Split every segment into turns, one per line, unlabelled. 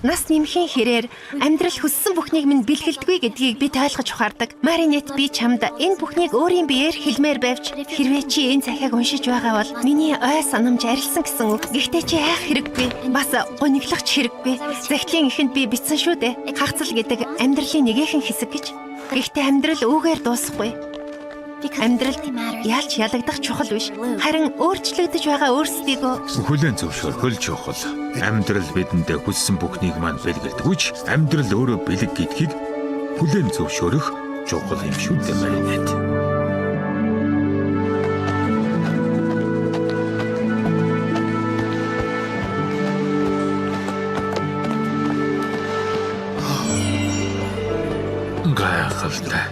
Нас нэмхийн хэрээр амьдрал хүссэн бүхнийг минь бэлгэлдэггүй гэдгийг би ойлгож ухаардаг. Маринет би чамд энэ бүхнийг өөрийн биеэр хэлмээр байвч хэрвээ чи энэ захиаг уншиж байгаа бол миний ой санамж арилсан гэсэн үг. Гэхдээ чи хайх хэрэггүй. Бас гониглагч хэрэггүй. Захидлын эхэнд би бичсэн шүү дээ. Хагцал гэдэг амьдралын нэгэн хэсэг гэж. Гэхдээ амьдрал үүгээр дуусахгүй. Амьдралд ялч ялагдах чухал биш. Харин өөрчлөгдөж байгаа өөрсдийгөө
хүлээн зөвшөөрөх чухал. Амьдрал бидэндээ хүссэн бүхнийг маань бэлгэлдэггүй. Амьдрал өөрөө бэлэг гэдгийг хүлээн зөвшөөрөх чухал юм шүү дээ Маринет. Гайхалтай.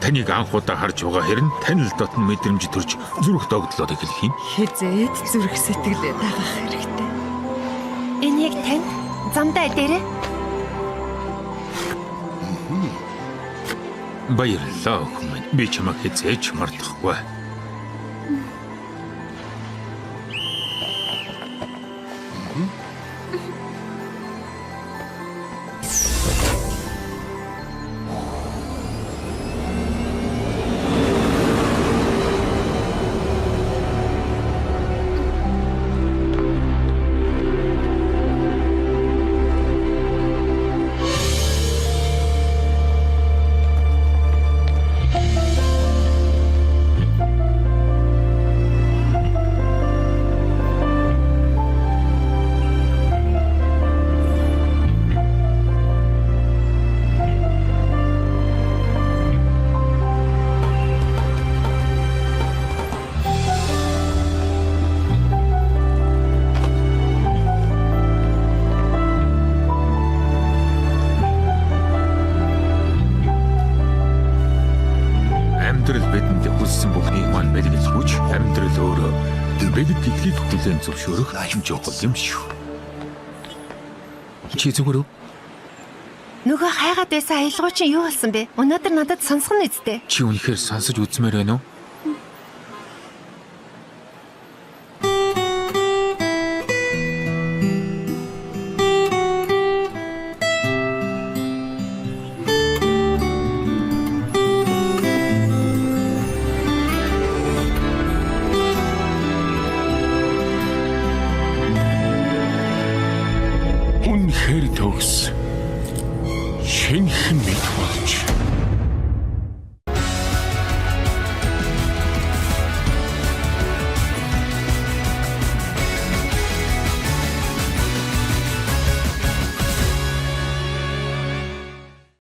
Таныг анхудаа харж байгаа хэрн танил дотн мэдрэмж төрж зүрх догдлоод эхлэх юм.
Хизээд зүрх сэтгэлээ дагах хэрэгтэй.
энийг тань замдаа дээрээ
Баярлалаа охин. Би чамайг хизээж мартахгүй. Амьдрал бидэнд хүссэн бүхнийг маань бэлгэлж амьдрал өөрөө бэлэг гэдгийг хүлээн зөвшөөрөх чухал юм шүү. Чи зүгээр үү?
нөгөө хайгаад байсан аялгау чинь юу болсон бэ? Өнөөдөр надад сонсох нь үстэй.
Чи үнэхээр сонсож үзмээр байна уу? Үнэхээр төгс шинхэн мэд болж